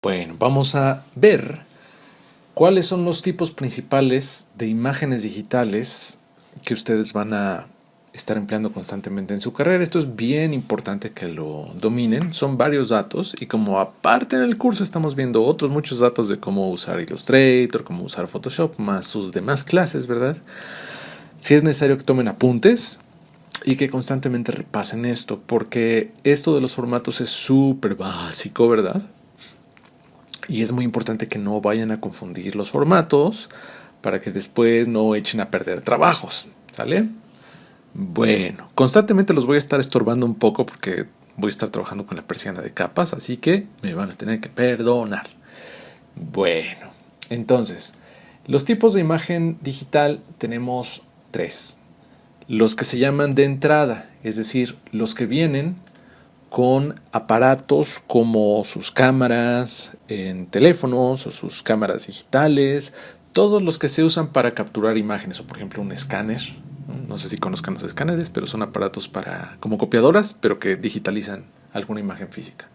Bueno, vamos a ver cuáles son los tipos principales de imágenes digitales que ustedes van a estar empleando constantemente en su carrera. Esto es bien importante que lo dominen. Son varios datos y como aparte en el curso estamos viendo otros muchos datos de cómo usar Illustrator, cómo usar Photoshop, más sus demás clases, ¿verdad? Sí es necesario que tomen apuntes y que constantemente repasen esto, porque esto de los formatos es súper básico, ¿verdad? Y es muy importante que no vayan a confundir los formatos para que después no echen a perder trabajos, ¿sale? Bueno, constantemente los voy a estar estorbando un poco porque voy a estar trabajando con la persiana de capas, así que me van a tener que perdonar. Bueno, entonces, los tipos de imagen digital tenemos tres. Los que se llaman de entrada, es decir, los que vienen con aparatos como sus cámaras en teléfonos o sus cámaras digitales, todos los que se usan para capturar imágenes, o por ejemplo un escáner. No sé si conozcan los escáneres, pero son aparatos para como copiadoras, pero que digitalizan alguna imagen física.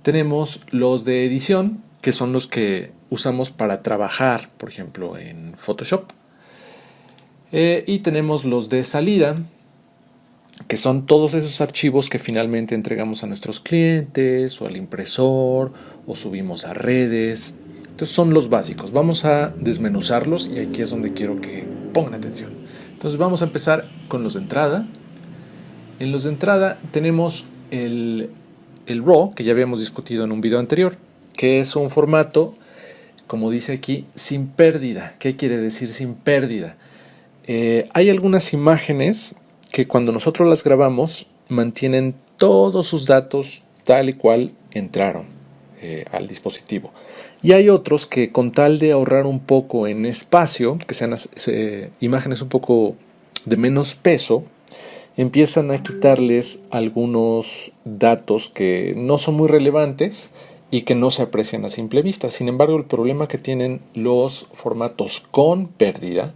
Tenemos los de edición, que son los que usamos para trabajar, por ejemplo, en Photoshop. Y tenemos los de salida, que son todos esos archivos que finalmente entregamos a nuestros clientes o al impresor o subimos a redes. Entonces son los básicos. Vamos a desmenuzarlos y aquí es donde quiero que pongan atención. Entonces vamos a empezar con los de entrada. En los de entrada tenemos el RAW, que ya habíamos discutido en un video anterior, que es un formato, como dice aquí, sin pérdida. ¿Qué quiere decir sin pérdida? Hay algunas imágenes que cuando nosotros las grabamos mantienen todos sus datos tal y cual entraron al dispositivo. Y hay otros que con tal de ahorrar un poco en espacio, que sean imágenes un poco de menos peso, empiezan a quitarles algunos datos que no son muy relevantes y que no se aprecian a simple vista. Sin embargo, el problema que tienen los formatos con pérdida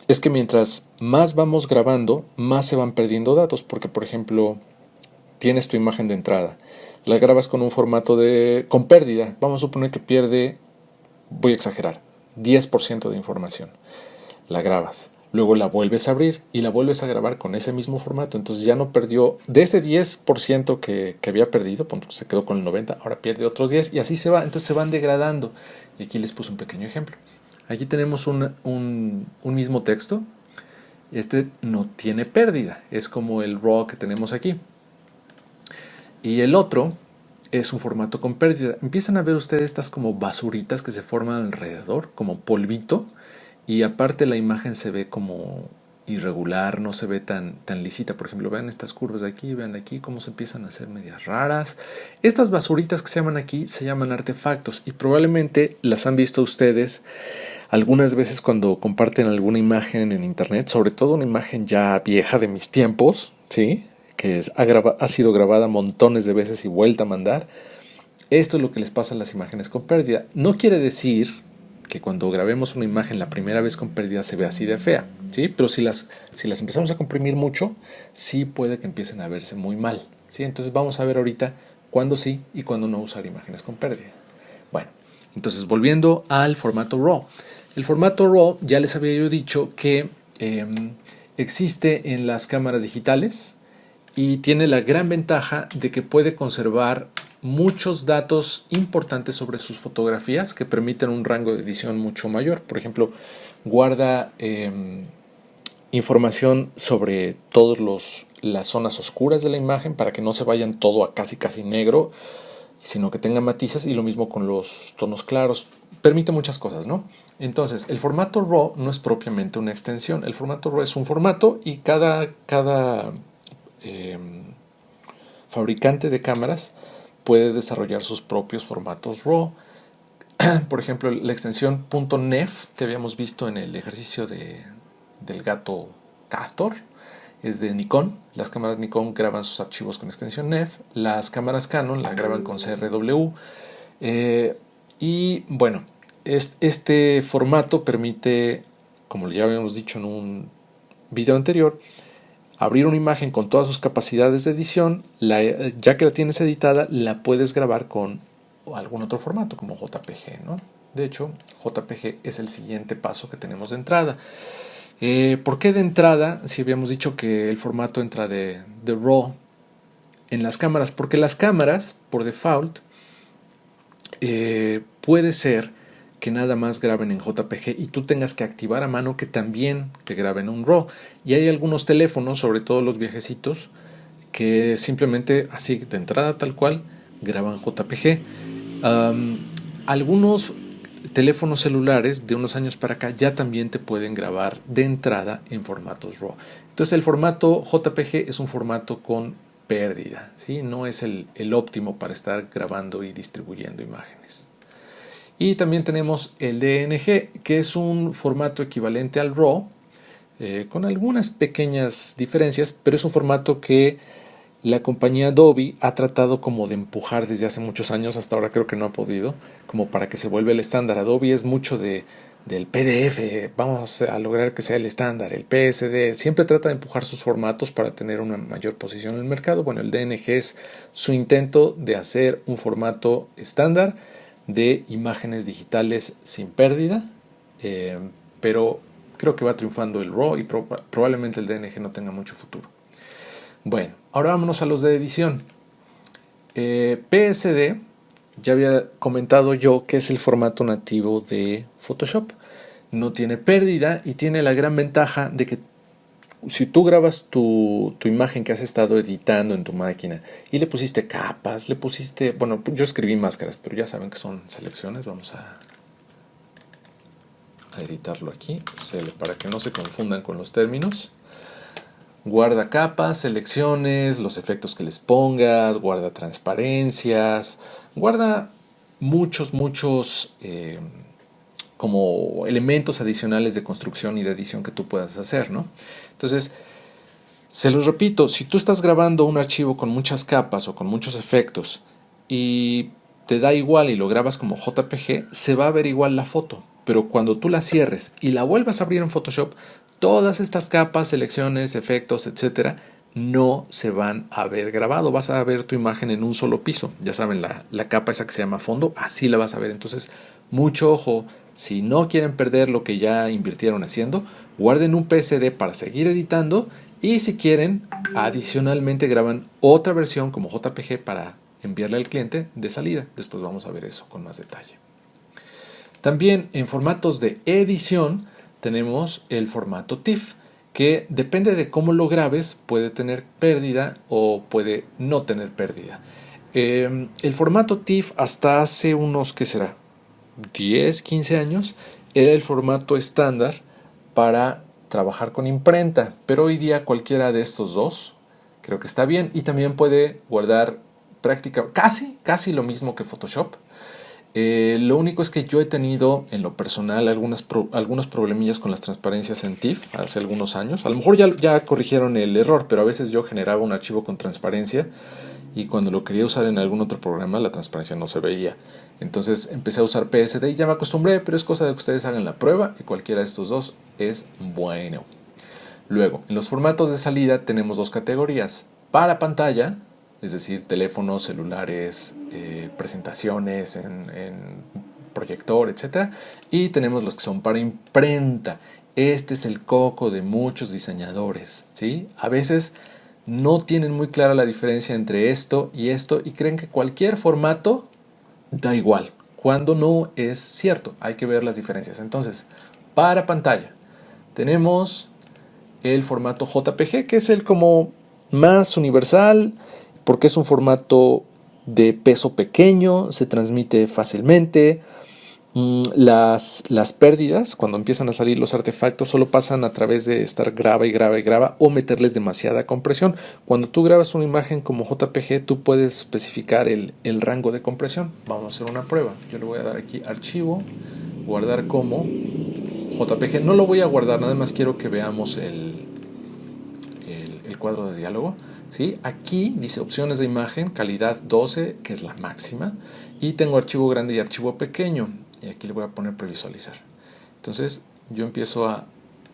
es que mientras más vamos grabando, más se van perdiendo datos, porque por ejemplo, tienes tu imagen de entrada, la grabas con un formato con pérdida, vamos a suponer que pierde, voy a exagerar, 10% de información, la grabas, luego la vuelves a abrir y la vuelves a grabar con ese mismo formato, entonces ya no perdió, de ese 10% que había perdido, se quedó con el 90%, ahora pierde otros 10% y así se va, entonces se van degradando, y aquí les puse un pequeño ejemplo. Aquí tenemos un mismo texto. Este no tiene pérdida. Es como el RAW que tenemos aquí. Y el otro es un formato con pérdida. Empiezan a ver ustedes estas como basuritas que se forman alrededor, como polvito. Y aparte la imagen se ve como irregular, no se ve tan lisita. Por ejemplo, vean estas curvas de aquí, vean de aquí cómo se empiezan a hacer medias raras. Estas basuritas que se llaman aquí se llaman artefactos y probablemente las han visto ustedes algunas veces cuando comparten alguna imagen en internet, sobre todo una imagen ya vieja de mis tiempos, ¿sí? Que ha sido grabada montones de veces y vuelta a mandar. Esto es lo que les pasa a las imágenes con pérdida. No quiere decir que cuando grabemos una imagen la primera vez con pérdida se vea así de fea, ¿sí? Pero si las empezamos a comprimir mucho, sí puede que empiecen a verse muy mal, ¿sí? Entonces vamos a ver ahorita cuándo sí y cuándo no usar imágenes con pérdida. Bueno, entonces volviendo al formato RAW. El formato RAW ya les había yo dicho que existe en las cámaras digitales y tiene la gran ventaja de que puede conservar muchos datos importantes sobre sus fotografías que permiten un rango de edición mucho mayor. Por ejemplo, guarda información sobre todas las zonas oscuras de la imagen para que no se vayan todo a casi negro, sino que tenga matices, y lo mismo con los tonos claros. Permite muchas cosas, ¿no? Entonces, el formato RAW no es propiamente una extensión. El formato RAW es un formato y cada fabricante de cámaras puede desarrollar sus propios formatos RAW. Por ejemplo, la extensión .nef que habíamos visto en el ejercicio del gato Castor es de Nikon. Las cámaras Nikon graban sus archivos con extensión nef. Las cámaras Canon la graban con CRW. Y bueno, este formato permite, como ya habíamos dicho en un video anterior, abrir una imagen con todas sus capacidades de edición. Ya que la tienes editada, la puedes grabar con o algún otro formato como JPG, ¿no? De hecho, JPG es el siguiente paso que tenemos de entrada. ¿Por qué de entrada? Si habíamos dicho que el formato entra de RAW en las cámaras, porque las cámaras, por default, puede ser que nada más graben en JPG y tú tengas que activar a mano que también te graben un RAW. Y hay algunos teléfonos, sobre todo los viejecitos, que simplemente así de entrada tal cual graban JPG. Algunos teléfonos celulares de unos años para acá ya también te pueden grabar de entrada en formatos RAW. Entonces el formato JPG es un formato con pérdida, ¿sí? No es el óptimo para estar grabando y distribuyendo imágenes. Y también tenemos el DNG, que es un formato equivalente al RAW, con algunas pequeñas diferencias, pero es un formato que la compañía Adobe ha tratado como de empujar desde hace muchos años, hasta ahora creo que no ha podido, como para que se vuelva el estándar. Adobe es mucho del PDF, vamos a lograr que sea el estándar, el PSD, siempre trata de empujar sus formatos para tener una mayor posición en el mercado. Bueno, el DNG es su intento de hacer un formato estándar de imágenes digitales sin pérdida, pero creo que va triunfando el RAW y probablemente el DNG no tenga mucho futuro. Bueno, ahora vámonos a los de edición. PSD, ya había comentado yo que es el formato nativo de Photoshop. No tiene pérdida y tiene la gran ventaja de que si tú grabas tu imagen que has estado editando en tu máquina y le pusiste capas, le pusiste, bueno, yo escribí máscaras, pero ya saben que son selecciones. Vamos a editarlo aquí, para que no se confundan con los términos. Guarda capas, selecciones, los efectos que les pongas, guarda transparencias, guarda muchos como elementos adicionales de construcción y de edición que tú puedas hacer, ¿no? Entonces, se los repito, si tú estás grabando un archivo con muchas capas o con muchos efectos y te da igual y lo grabas como JPG, se va a ver igual la foto. Pero cuando tú la cierres y la vuelvas a abrir en Photoshop, todas estas capas, selecciones, efectos, etcétera, no se van a ver grabado. Vas a ver tu imagen en un solo piso. Ya saben, la capa esa que se llama fondo, así la vas a ver. Entonces, mucho ojo. Si no quieren perder lo que ya invirtieron haciendo, guarden un PSD para seguir editando. Y si quieren, adicionalmente graban otra versión como JPG para enviarle al cliente de salida. Después vamos a ver eso con más detalle. También en formatos de edición tenemos el formato TIFF, que depende de cómo lo grabes, puede tener pérdida o puede no tener pérdida. El formato TIFF hasta hace unos, ¿qué será? 10, 15 años, era el formato estándar para trabajar con imprenta, pero hoy día cualquiera de estos dos creo que está bien y también puede guardar casi lo mismo que Photoshop. Lo único es que yo he tenido en lo personal algunos problemillas con las transparencias en TIFF hace algunos años. A lo mejor ya corrigieron el error, pero a veces yo generaba un archivo con transparencia y cuando lo quería usar en algún otro programa la transparencia no se veía. Entonces empecé a usar PSD y ya me acostumbré, pero es cosa de que ustedes hagan la prueba y cualquiera de estos dos es bueno. Luego, en los formatos de salida tenemos dos categorías. Para pantalla, es decir, teléfonos, celulares, presentaciones en proyector, etc. Y tenemos los que son para imprenta. Este es el coco de muchos diseñadores, ¿sí? A veces no tienen muy clara la diferencia entre esto y creen que cualquier formato da igual, cuando no es cierto. Hay que ver las diferencias. Entonces, para pantalla tenemos el formato JPG, que es el como más universal, porque es un formato de peso pequeño, se transmite fácilmente. Las pérdidas, cuando empiezan a salir los artefactos, solo pasan a través de estar graba y graba y graba o meterles demasiada compresión. Cuando tú grabas una imagen como JPG, tú puedes especificar el rango de compresión. Vamos a hacer una prueba. Yo le voy a dar aquí archivo, guardar como JPG. No lo voy a guardar, nada más quiero que veamos el cuadro de diálogo. ¿Sí? Aquí dice opciones de imagen, calidad 12, que es la máxima, y tengo archivo grande y archivo pequeño, y aquí le voy a poner previsualizar. Entonces yo empiezo a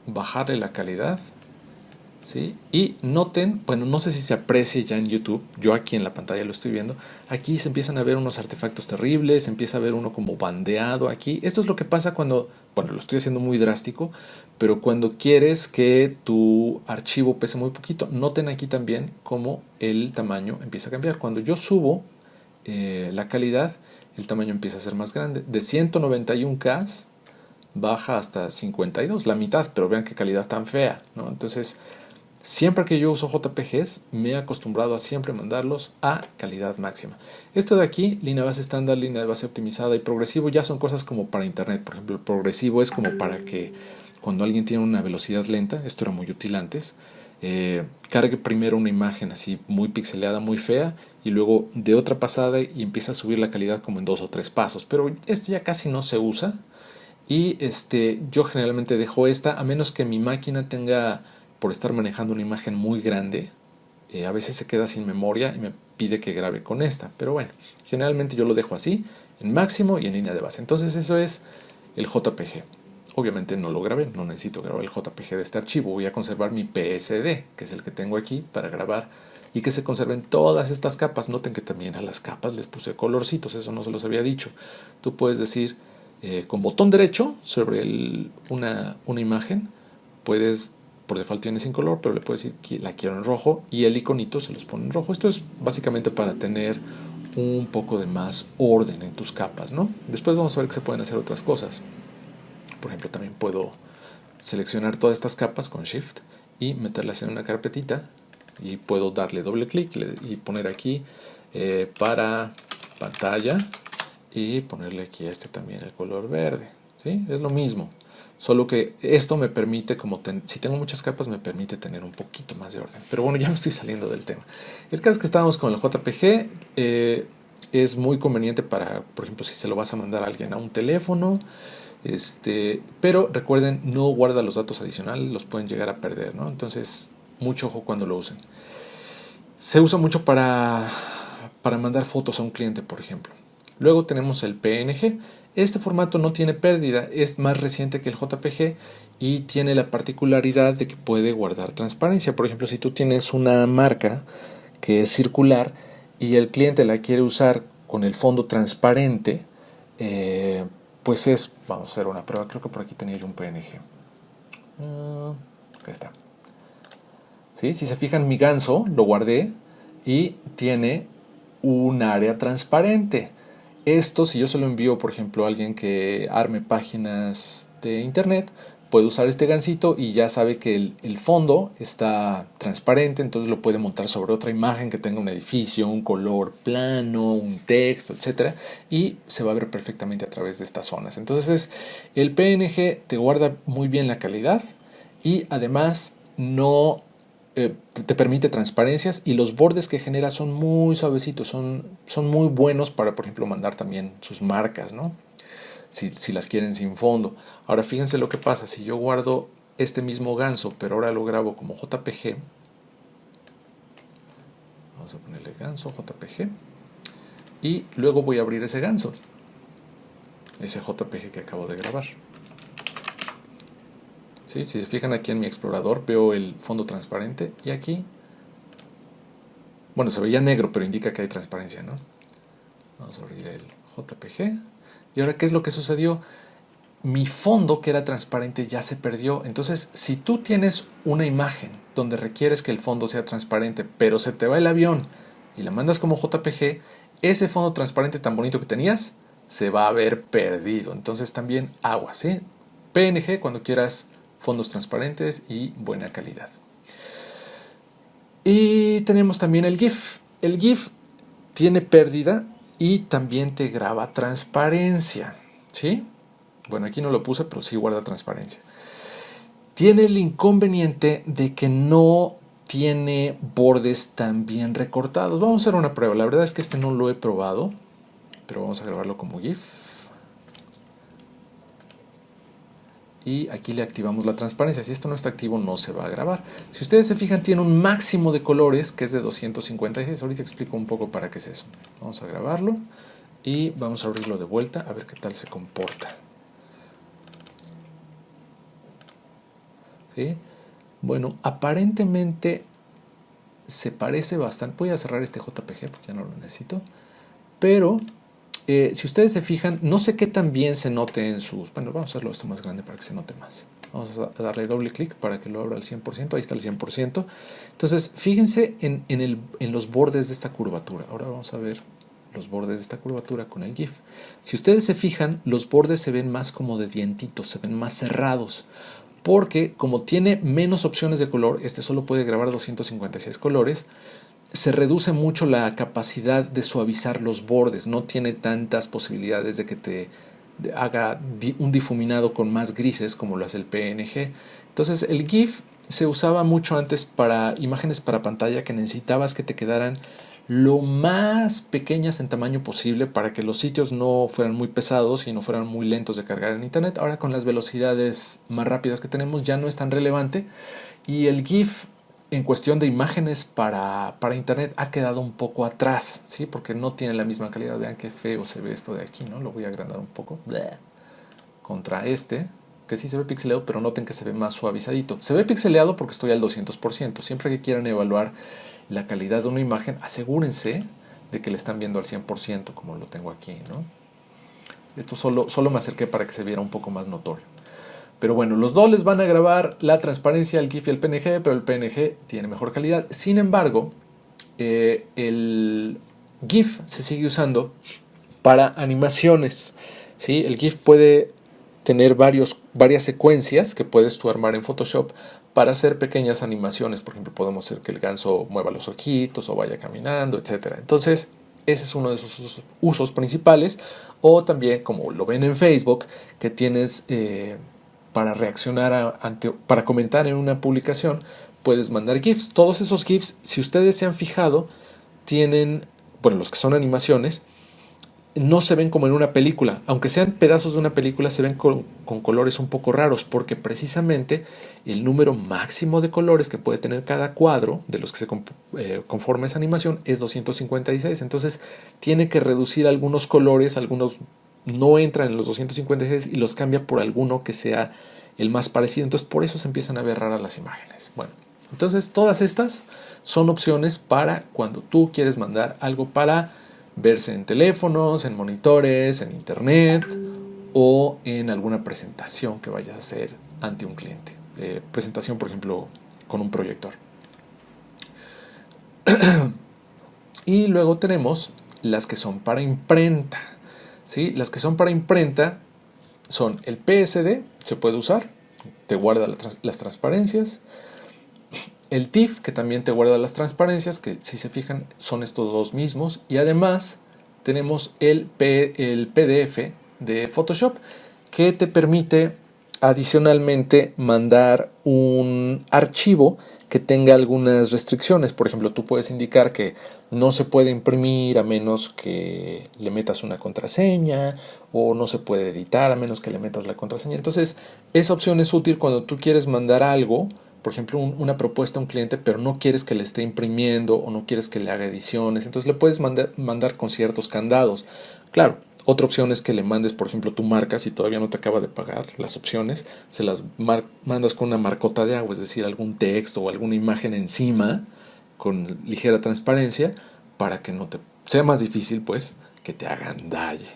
bajarle la calidad, ¿sí? Y noten, bueno, no sé si se aprecie ya en YouTube, yo aquí en la pantalla lo estoy viendo, aquí se empiezan a ver unos artefactos terribles, se empieza a ver uno como bandeado aquí. Esto es lo que pasa cuando, bueno, lo estoy haciendo muy drástico, pero cuando quieres que tu archivo pese muy poquito, noten aquí también cómo el tamaño empieza a cambiar. Cuando yo subo la calidad, el tamaño empieza a ser más grande. De 191K baja hasta 52, la mitad, pero vean qué calidad tan fea, ¿no? Entonces, siempre que yo uso JPGs, me he acostumbrado a siempre mandarlos a calidad máxima. Esto de aquí, línea de base estándar, línea de base optimizada y progresivo, ya son cosas como para internet. Por ejemplo, el progresivo es como para que cuando alguien tiene una velocidad lenta, esto era muy útil antes, cargue primero una imagen así muy pixeleada, muy fea, y luego de otra pasada y empieza a subir la calidad como en 2 o 3 pasos. Pero esto ya casi no se usa. Y yo generalmente dejo esta, a menos que mi máquina tenga, por estar manejando una imagen muy grande, a veces se queda sin memoria y me pide que grabe con esta. Pero bueno, generalmente yo lo dejo así, en máximo y en línea de base. Entonces eso es el JPG. Obviamente no lo grabé, no necesito grabar el JPG de este archivo. Voy a conservar mi PSD, que es el que tengo aquí para grabar, y que se conserven todas estas capas. Noten que también a las capas les puse colorcitos, eso no se los había dicho. Tú puedes decir con botón derecho sobre una imagen, puedes, por default tiene sin color, pero le puedes decir que la quiero en rojo y el iconito se los pone en rojo. Esto es básicamente para tener un poco de más orden en tus capas, ¿no? Después vamos a ver que se pueden hacer otras cosas. Por ejemplo, también puedo seleccionar todas estas capas con Shift y meterlas en una carpetita, y puedo darle doble clic y poner aquí para pantalla, y ponerle aquí a este también el color verde, ¿sí? Es lo mismo, solo que esto me permite, si tengo muchas capas, me permite tener un poquito más de orden. Pero bueno, ya me estoy saliendo del tema. El caso es que estábamos con el JPG. Es muy conveniente para, por ejemplo, si se lo vas a mandar a alguien a un teléfono. Pero recuerden, no guarda los datos adicionales, los pueden llegar a perder, ¿no? Entonces, mucho ojo cuando lo usen. Se usa mucho para mandar fotos a un cliente, por ejemplo. Luego tenemos el PNG. Este formato no tiene pérdida, es más reciente que el JPG y tiene la particularidad de que puede guardar transparencia. Por ejemplo, si tú tienes una marca que es circular y el cliente la quiere usar con el fondo transparente, pues vamos a hacer una prueba. Creo que por aquí tenía yo un PNG. Acá está. ¿Sí? Si se fijan, mi ganso lo guardé y tiene un área transparente. Esto, si yo se lo envío, por ejemplo, a alguien que arme páginas de internet, puede usar este gansito y ya sabe que el fondo está transparente, entonces lo puede montar sobre otra imagen que tenga un edificio, un color plano, un texto, etcétera, y se va a ver perfectamente a través de estas zonas. Entonces, el PNG te guarda muy bien la calidad y además no te permite transparencias, y los bordes que genera son muy suavecitos, son muy buenos para, por ejemplo, mandar también sus marcas, ¿no? Si las quieren sin fondo. Ahora fíjense lo que pasa, si yo guardo este mismo ganso, pero ahora lo grabo como JPG, vamos a ponerle ganso JPG, y luego voy a abrir ese ganso, ese JPG que acabo de grabar. ¿Sí? Si se fijan aquí en mi explorador, veo el fondo transparente y aquí, bueno, se veía negro, pero indica que hay transparencia, ¿no? Vamos a abrir el JPG. Y ahora, ¿qué es lo que sucedió? Mi fondo, que era transparente, ya se perdió. Entonces, si tú tienes una imagen donde requieres que el fondo sea transparente, pero se te va el avión y la mandas como JPG, ese fondo transparente tan bonito que tenías se va a ver perdido. Entonces también aguas, ¿sí? PNG cuando quieras fondos transparentes y buena calidad. Y tenemos también el GIF. El GIF tiene pérdida y también te graba transparencia, ¿sí? Bueno, aquí no lo puse, pero sí guarda transparencia. Tiene el inconveniente de que no tiene bordes tan bien recortados. Vamos a hacer una prueba. La verdad es que no lo he probado, pero vamos a grabarlo como GIF. Y aquí le activamos la transparencia. Si esto no está activo, no se va a grabar. Si ustedes se fijan, tiene un máximo de colores que es de 256. Ahorita explico un poco para qué es eso. Vamos a grabarlo y vamos a abrirlo de vuelta a ver qué tal se comporta. ¿Sí? Bueno, aparentemente se parece bastante. Voy a cerrar este JPG porque ya no lo necesito. Pero si ustedes se fijan, no sé qué tan bien se note en sus... Bueno, vamos a hacerlo esto más grande para que se note más. Vamos a darle doble clic para que lo abra al 100%. Ahí está el 100%. Entonces, fíjense en los bordes de esta curvatura. Ahora vamos a ver los bordes de esta curvatura con el GIF. Si ustedes se fijan, los bordes se ven más como de dientitos, se ven más cerrados. Porque como tiene menos opciones de color, este solo puede grabar 256 colores, se reduce mucho la capacidad de suavizar los bordes, no tiene tantas posibilidades de que te haga un difuminado con más grises como lo hace el PNG. Entonces el GIF se usaba mucho antes para imágenes para pantalla que necesitabas que te quedaran lo más pequeñas en tamaño posible para que los sitios no fueran muy pesados y no fueran muy lentos de cargar en internet. Ahora con las velocidades más rápidas que tenemos ya no es tan relevante y el GIF en cuestión de imágenes para internet ha quedado un poco atrás, ¿sí? Porque no tiene la misma calidad. Vean qué feo se ve esto de aquí, ¿no? Lo voy a agrandar un poco. Contra este, que sí se ve pixeleado, pero noten que se ve más suavizadito. Se ve pixeleado porque estoy al 200%. Siempre que quieran evaluar la calidad de una imagen, asegúrense de que le están viendo al 100%, como lo tengo aquí, ¿no? Esto solo me acerqué para que se viera un poco más notorio. Pero bueno, los dos les van a grabar la transparencia, el GIF y el PNG, pero el PNG tiene mejor calidad. Sin embargo, el GIF se sigue usando para animaciones, ¿sí? El GIF puede tener varias secuencias que puedes tú armar en Photoshop para hacer pequeñas animaciones. Por ejemplo, podemos hacer que el ganso mueva los ojitos o vaya caminando, etc. Entonces, ese es uno de sus usos principales. O también, como lo ven en Facebook, que tienes... para reaccionar para comentar en una publicación, puedes mandar GIFs. Todos esos GIFs, si ustedes se han fijado, tienen, bueno, los que son animaciones, no se ven como en una película. Aunque sean pedazos de una película, se ven con colores un poco raros, porque precisamente el número máximo de colores que puede tener cada cuadro de los que se conforma esa animación es 256. Entonces tiene que reducir algunos colores, algunos no entran en los 256 y los cambia por alguno que sea el más parecido. Entonces por eso se empiezan a ver raras las imágenes. Bueno, entonces todas estas son opciones para cuando tú quieres mandar algo para verse en teléfonos, en monitores, en internet o en alguna presentación que vayas a hacer ante un cliente. Presentación, por ejemplo, con un proyector. Y luego tenemos las que son para imprenta. ¿Sí? Las que son para imprenta son el PSD, se puede usar, te guarda las transparencias. El TIFF, que también te guarda las transparencias, que si se fijan son estos dos mismos. Y además tenemos el PDF de Photoshop, que te permite adicionalmente mandar un archivo que tenga algunas restricciones. Por ejemplo, tú puedes indicar que no se puede imprimir a menos que le metas una contraseña, o no se puede editar a menos que le metas la contraseña. Entonces, esa opción es útil cuando tú quieres mandar algo, por ejemplo, una propuesta a un cliente, pero no quieres que le esté imprimiendo o no quieres que le haga ediciones. Entonces le puedes mandar con ciertos candados. Claro, otra opción es que le mandes, por ejemplo, tu marca, si todavía no te acaba de pagar las opciones, se las mandas con una marcota de agua, es decir, algún texto o alguna imagen encima con ligera transparencia para que no te sea más difícil, pues, que te hagan daño.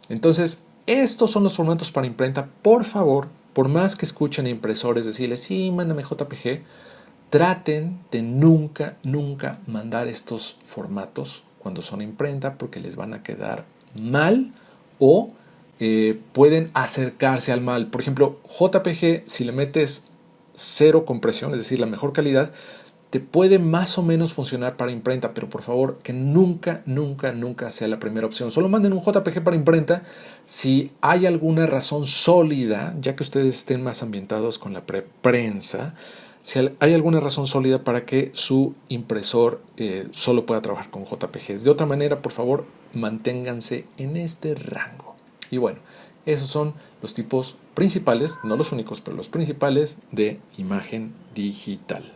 Entonces, estos son los formatos para imprenta. Por favor, por más que escuchen impresores decirles, sí, mándame JPG, traten de nunca mandar estos formatos cuando son imprenta porque les van a quedar mal o pueden acercarse al mal. Por ejemplo, JPG, si le metes cero compresión, es decir, la mejor calidad, te puede más o menos funcionar para imprenta, pero por favor que nunca sea la primera opción. Solo manden un JPG para imprenta si hay alguna razón sólida, ya que ustedes estén más ambientados con la prensa, si hay alguna razón sólida para que su impresor solo pueda trabajar con JPGs. De otra manera, por favor, manténganse en este rango. Y bueno, esos son los tipos principales, no los únicos, pero los principales de imagen digital.